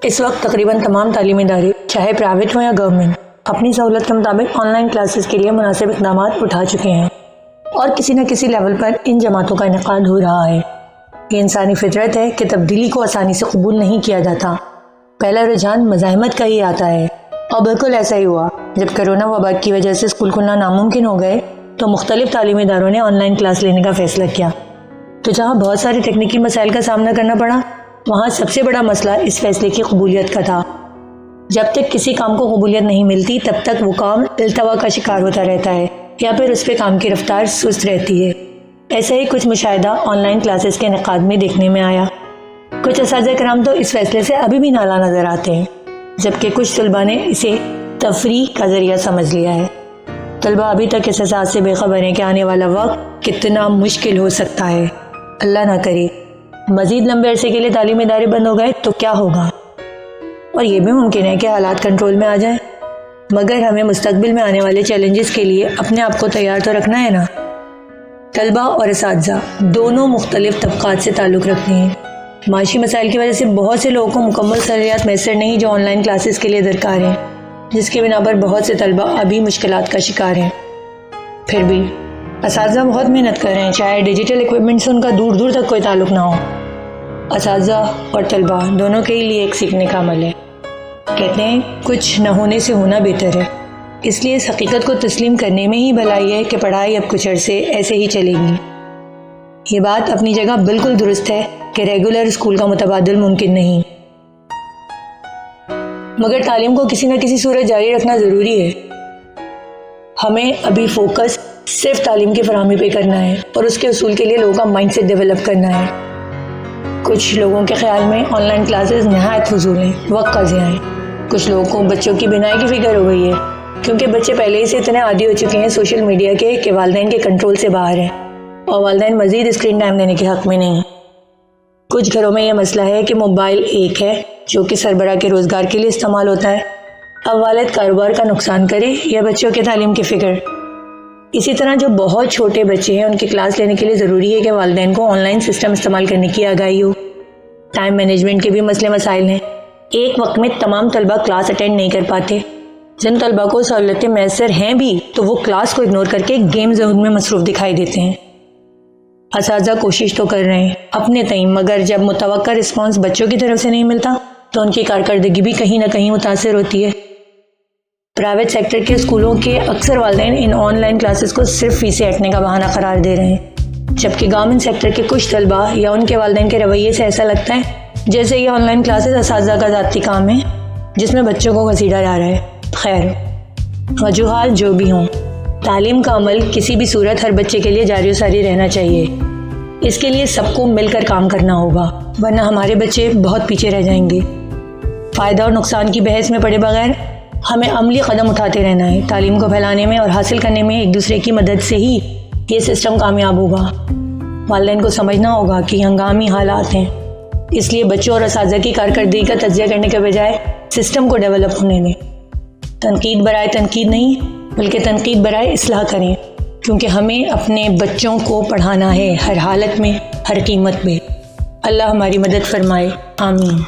اس وقت تقریباً تمام تعلیمی ادارے چاہے پرائیویٹ ہوں یا گورنمنٹ اپنی سہولت کے مطابق آن لائن کلاسز کے لیے مناسب اقدامات اٹھا چکے ہیں اور کسی نہ کسی لیول پر ان جماعتوں کا انعقاد ہو رہا ہے۔ یہ انسانی فطرت ہے کہ تبدیلی کو آسانی سے قبول نہیں کیا جاتا۔ پہلا رجحان مزاحمت کا ہی آتا ہے اور بالکل ایسا ہی ہوا جب کرونا وبا کی وجہ سے اسکول کھلنا ناممکن ہو گئے تو مختلف تعلیمی اداروں نے آن لائن کلاس لینے کا فیصلہ کیا۔ تو جہاں بہت سارے تکنیکی مسائل کا سامنا کرنا پڑا وہاں سب سے بڑا مسئلہ اس فیصلے کی قبولیت کا تھا۔ جب تک کسی کام کو قبولیت نہیں ملتی تب تک وہ کام التوا کا شکار ہوتا رہتا ہے یا پھر اس پہ کام کی رفتار سست رہتی ہے۔ ایسا ہی کچھ مشاہدہ آن لائن کلاسز کے انعقاد میں دیکھنے میں آیا۔ کچھ اساتذہ کرام تو اس فیصلے سے ابھی بھی نالاں نظر آتے ہیں، جبکہ کچھ طلباء نے اسے تفریح کا ذریعہ سمجھ لیا ہے۔ طلباء ابھی تک اس احساس سے بے خبر ہیں کہ آنے والا وقت کتنا مشکل ہو سکتا ہے۔ اللہ نہ کرے مزید لمبے عرصے کے لیے تعلیمی ادارے بند ہو گئے تو کیا ہوگا، اور یہ بھی ممکن ہے کہ حالات کنٹرول میں آ جائیں، مگر ہمیں مستقبل میں آنے والے چیلنجز کے لیے اپنے آپ کو تیار تو رکھنا ہے نا۔ طلباء اور اساتذہ دونوں مختلف طبقات سے تعلق رکھتے ہیں۔ معاشی مسائل کی وجہ سے بہت سے لوگوں کو مکمل سہولیات میسر نہیں جو آن لائن کلاسز کے لیے درکار ہیں، جس کی بنا پر بہت سے طلباء ابھی مشکلات کا شکار ہیں۔ پھر بھی اساتذہ بہت محنت کر رہے ہیں، چاہے ڈیجیٹل اکوپمنٹ سے ان کا دور دور تک کوئی تعلق نہ ہو۔ اساتذہ اور طلباء دونوں کے لیے ایک سیکھنے کا عمل ہے۔ کہتے ہیں کچھ نہ ہونے سے ہونا بہتر ہے، اس لیے اس حقیقت کو تسلیم کرنے میں ہی بھلائی ہے کہ پڑھائی اب کچھ عرصے ایسے ہی چلے گی۔ یہ بات اپنی جگہ بالکل درست ہے کہ ریگولر اسکول کا متبادل ممکن نہیں، مگر تعلیم کو کسی نہ کسی صورت جاری رکھنا ضروری ہے۔ ہمیں ابھی فوکس صرف تعلیم کی فراہمی پہ کرنا ہے اور اس کے اصول کے لیے لوگوں کا مائنڈ سیٹ ڈیولپ کرنا ہے۔ کچھ لوگوں کے خیال میں آن لائن کلاسز نہایت فضول ہیں، وقت کا ضیاع ہے۔ کچھ لوگوں کو بچوں کی بینائی کی فکر ہو گئی ہے، کیونکہ بچے پہلے ہی سے اتنے عادی ہو چکے ہیں سوشل میڈیا کے کہ والدین کے کنٹرول سے باہر ہیں اور والدین مزید اسکرین ٹائم دینے کے حق میں نہیں ہیں۔ کچھ گھروں میں یہ مسئلہ ہے کہ موبائل ایک ہے جو کہ سربراہ کے روزگار کے لیے استعمال ہوتا ہے۔ اب والد کاروبار کا نقصان کرے یا بچوں کے تعلیم کی فکر۔ اسی طرح جو بہت چھوٹے بچے ہیں ان کی کلاس لینے کے لیے ضروری ہے کہ والدین کو آن لائن سسٹم استعمال کرنے کی آگاہی ہو۔ ٹائم مینجمنٹ کے بھی مسئلے مسائل ہیں، ایک وقت میں تمام طلباء کلاس اٹینڈ نہیں کر پاتے۔ جن طلباء کو سہولتیں میسر ہیں بھی تو وہ کلاس کو اگنور کر کے گیم زون میں مصروف دکھائی دیتے ہیں۔ اساتذہ کوشش تو کر رہے ہیں اپنے تئیں، مگر جب متوقع رسپانس بچوں کی طرف سے نہیں ملتا تو ان کی کارکردگی بھی کہیں نہ کہیں متاثر ہوتی ہے۔ پرائیویٹ سیکٹر کے اسکولوں کے اکثر والدین ان آن لائن کلاسز کو صرف فیسیں ہٹنے کا بہانہ قرار دے رہے ہیں، جبکہ گورنمنٹ سیکٹر کے کچھ طلباء یا ان کے والدین کے رویے سے ایسا لگتا ہے جیسے یہ آن لائن کلاسز اساتذہ کا ذاتی کام ہے جس میں بچوں کو گھسیٹا جا رہا ہے۔ خیر، وجوہات جو بھی ہوں، تعلیم کا عمل کسی بھی صورت ہر بچے کے لیے جاری و ساری رہنا چاہیے۔ اس کے لیے سب کو مل کر کام کرنا ہوگا، ورنہ ہمارے بچے بہت پیچھے رہ جائیں گے۔ فائدہ اور نقصان کی بحث میں پڑے بغیر ہمیں عملی قدم اٹھاتے رہنا ہے۔ تعلیم کو پھیلانے میں اور حاصل کرنے میں ایک دوسرے کی مدد سے ہی یہ سسٹم کامیاب ہوگا۔ والدین کو سمجھنا ہوگا کہ یہ ہنگامی حالات ہیں، اس لیے بچوں اور اساتذہ کی کارکردگی کا تجزیہ کرنے کے بجائے سسٹم کو ڈیولپ ہونے دیں۔ تنقید برائے تنقید نہیں بلکہ تنقید برائے اصلاح کریں، کیونکہ ہمیں اپنے بچوں کو پڑھانا ہے ہر حالت میں، ہر قیمت پہ۔ اللہ ہماری مدد فرمائے، آمین۔